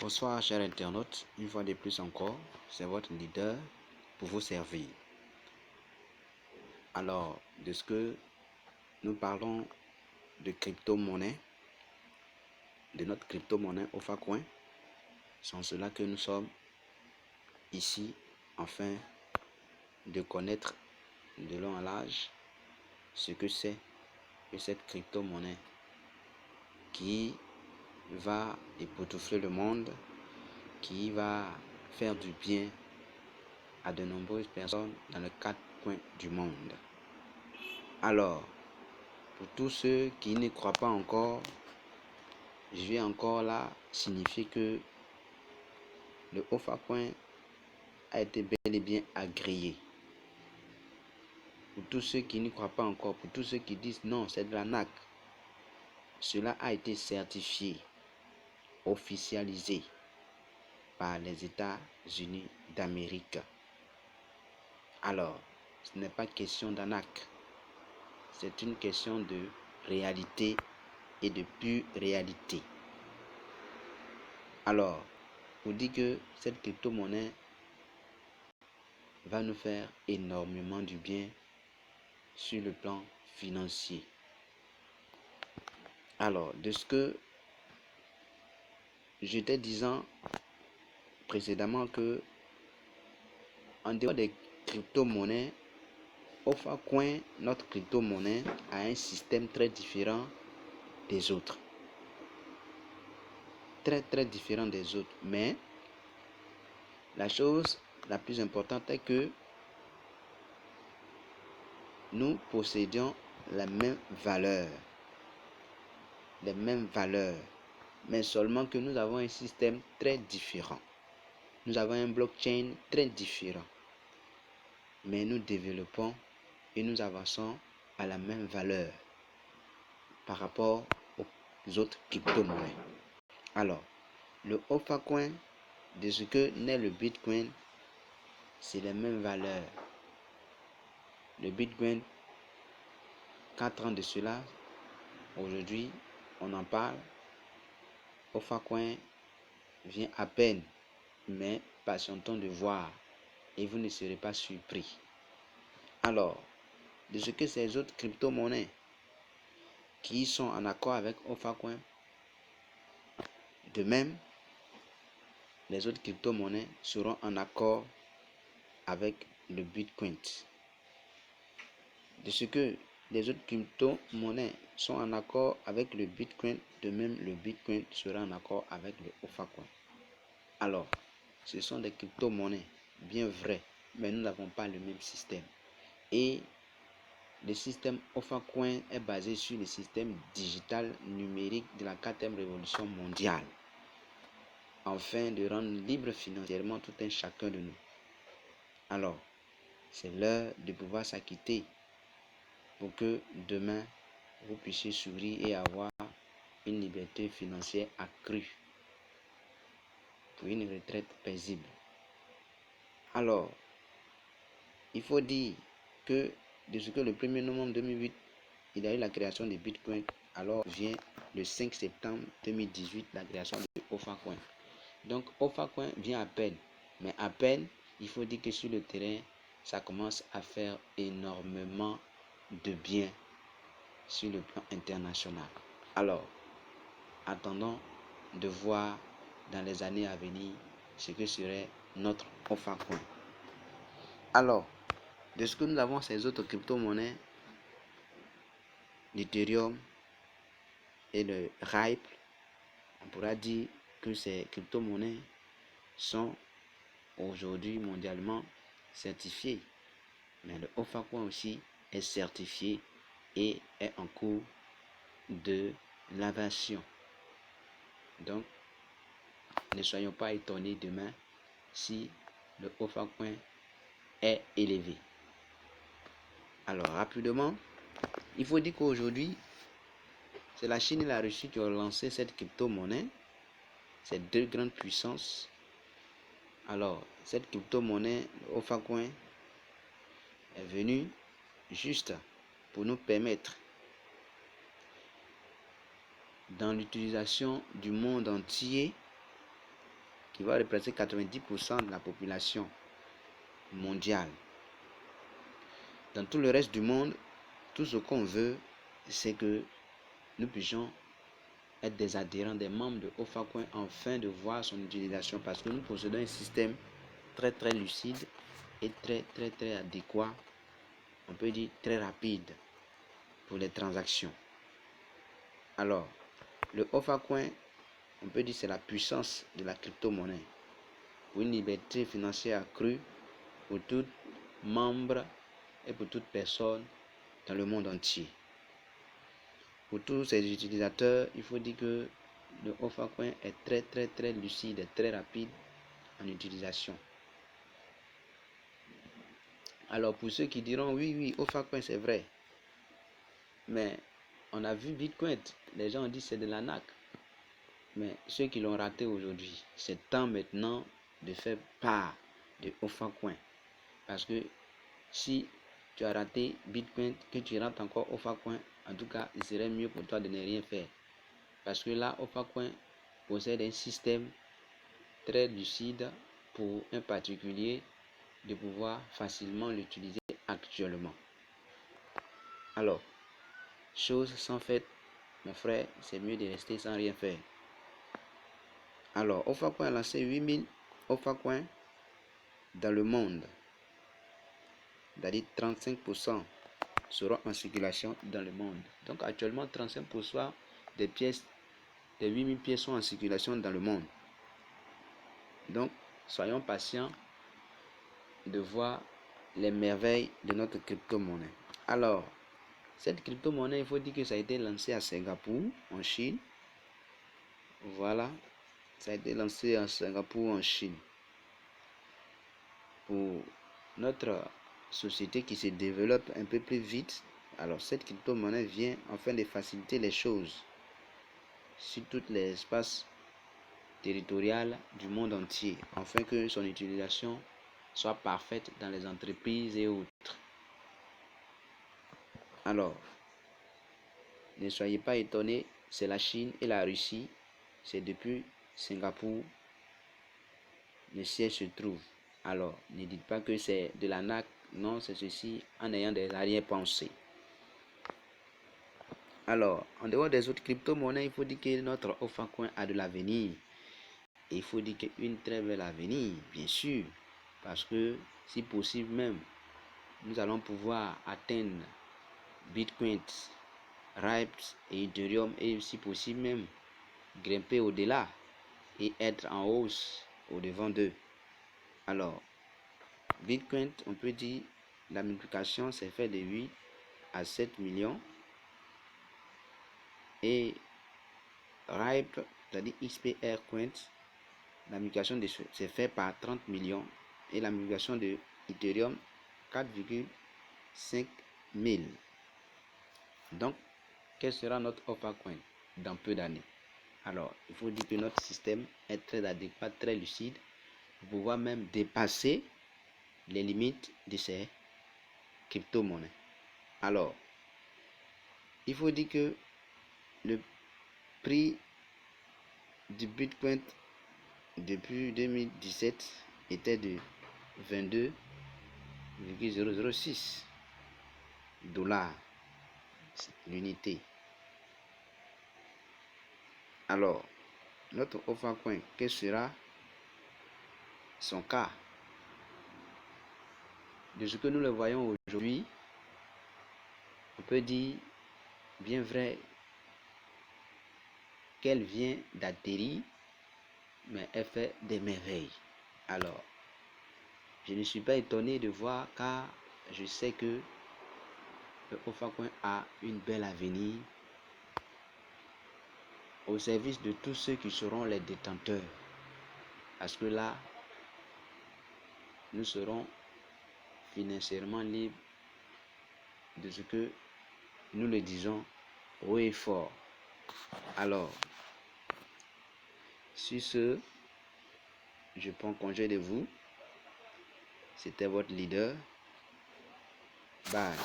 Bonsoir chers internautes, une fois de plus encore, c'est votre leader pour vous servir. Alors, de ce que nous parlons de crypto-monnaie, de notre crypto-monnaie OFACoin, c'est en cela que nous sommes ici afin de connaître de long à large ce que c'est que cette crypto-monnaie qui va époustoufler le monde, qui va faire du bien à de nombreuses personnes dans les 4 coins du monde. Alors, pour tous ceux qui ne croient pas encore, je vais encore là signifier que le OFACoin a été bel et bien agréé. Pour tous ceux qui ne croient pas encore, pour tous ceux qui disent non, c'est de l'arnaque, cela a été certifié, officialisé par les États-Unis d'Amérique. Alors, ce n'est pas question d'arnaque, c'est une question de réalité et de pure réalité. Alors, on dit que cette crypto-monnaie va nous faire énormément du bien sur le plan financier. Alors, de ce que j'étais disant précédemment que en dehors des crypto-monnaies, OFACoin, notre crypto-monnaie, a un système très différent des autres. Très différent des autres. Mais la chose la plus importante est que nous possédions la même valeur. Les mêmes valeurs. Mais seulement que nous avons un système très différent. Nous avons un blockchain très différent. Mais nous développons et nous avançons à la même valeur par rapport aux autres crypto-monnaies. Alors, le OFACoin, de ce que naît le Bitcoin, c'est les mêmes valeurs. Le Bitcoin, 4 ans de cela, aujourd'hui, on en parle. OFACoin vient à peine, mais patientons de voir et vous ne serez pas surpris. Alors, de ce que ces autres crypto-monnaies qui sont en accord avec OFACoin, de même, les autres crypto-monnaies seront en accord avec le Bitcoin. De ce que les autres crypto-monnaies sont en accord avec le Bitcoin, de même le Bitcoin sera en accord avec le OFACoin. Alors, ce sont des crypto-monnaies bien vraies, mais nous n'avons pas le même système. Et le système OFACoin est basé sur le système digital numérique de la 4e révolution mondiale, afin de rendre libre financièrement tout un chacun de nous. Alors, c'est l'heure de pouvoir s'acquitter pour que demain, vous puissiez sourire et avoir une liberté financière accrue pour une retraite paisible. Alors, il faut dire que de ce que le 1er novembre 2008, il y a eu la création de Bitcoin, alors vient le 5 septembre 2018 la création de OFACoin. Donc OFACoin vient à peine, mais à peine, il faut dire que sur le terrain, ça commence à faire énormément de bien sur le plan international. Alors, attendons de voir dans les années à venir ce que serait notre OFACoin. Alors, de ce que nous avons ces autres crypto-monnaies, l'Ethereum et le Ripple, on pourra dire que ces crypto-monnaies sont aujourd'hui mondialement certifiées. Mais le OFACoin aussi est certifié et est en cours de l'invention. Donc, ne soyons pas étonnés demain si le OFACoin est élevé. Alors, rapidement, il faut dire qu'aujourd'hui, c'est la Chine et la Russie qui ont lancé cette crypto-monnaie, ces deux grandes puissances. Alors, cette crypto-monnaie, le OFACoin, est venue juste pour nous permettre, dans l'utilisation du monde entier, qui va représenter 90% de la population mondiale. Dans tout le reste du monde, tout ce qu'on veut, c'est que nous puissions être des adhérents, des membres de OFACoin, afin de voir son utilisation, parce que nous possédons un système très très lucide et très adéquat, on peut dire très rapide pour les transactions. Alors, le OFACoin, on peut dire c'est la puissance de la crypto-monnaie pour une liberté financière accrue pour tout membre et pour toute personne dans le monde entier. Pour tous ces utilisateurs, il faut dire que le OFACoin est très lucide et très rapide en utilisation. Alors pour ceux qui diront oui, OFACoin c'est vrai, mais on a vu Bitcoin, les gens ont dit c'est de l'arnaque. Mais ceux qui l'ont raté aujourd'hui, c'est temps maintenant de faire part de OFACoin. Parce que si tu as raté Bitcoin, que tu rentres encore OFACoin, en tout cas, il serait mieux pour toi de ne rien faire. Parce que là, OFACoin possède un système très lucide pour un particulier de pouvoir facilement l'utiliser actuellement. Alors, chose sans fait, mon frère, c'est mieux de rester sans rien faire. Alors, OFACoin a lancé 8000 OFACoin dans le monde. C'est-à-dire 35% seront en circulation dans le monde. Donc actuellement, 35% des pièces, des 8000 pièces sont en circulation dans le monde. Donc, soyons patients de voir les merveilles de notre crypto-monnaie. Alors, cette crypto-monnaie, il faut dire que ça a été lancé à Singapour, en Chine. Voilà, ça a été lancé à Singapour, en Chine. Pour notre société qui se développe un peu plus vite, alors cette crypto-monnaie vient afin de faciliter les choses sur tous les espaces territoriaux du monde entier, afin que son utilisation soit parfaite dans les entreprises et autres. Alors, ne soyez pas étonnés, c'est la Chine et la Russie, c'est depuis Singapour, le siège se trouve. Alors, ne dites pas que c'est de l'arnaque, non, c'est ceci en ayant des arrière-pensées. Alors, en dehors des autres crypto-monnaies, il faut dire que notre OFACoin a de l'avenir. Et il faut dire qu'une très belle avenir, bien sûr, parce que si possible même, nous allons pouvoir atteindre Bitcoin, Rips et Ethereum, et si possible même, grimper au-delà et être en hausse au-devant d'eux. Alors, Bitcoin, on peut dire, la multiplication s'est fait de 8 à 7 millions. Et RIP, c'est-à-dire XPR Coin, la multiplication s'est fait par 30 millions. Et la multiplication de Ethereum, 4,5 000. Donc, quel sera notre OFACoin dans peu d'années? Alors, il faut dire que notre système est très adéquat, très lucide, pour pouvoir même dépasser les limites de ces crypto-monnaies. Alors, il faut dire que le prix du Bitcoin depuis 2017 était de 22,006 dollars l'unité. Alors, notre OFACoin, quel sera son cas? De ce que nous le voyons aujourd'hui, on peut dire bien vrai qu'elle vient d'atterrir, mais elle fait des merveilles. Alors, je ne suis pas étonné de voir, car je sais que le OFACoin a une belle avenir au service de tous ceux qui seront les détenteurs. Parce que là, nous serons financièrement libres de ce que nous le disons haut et fort. Alors, sur ce, je prends congé de vous. C'était votre leader. Bye.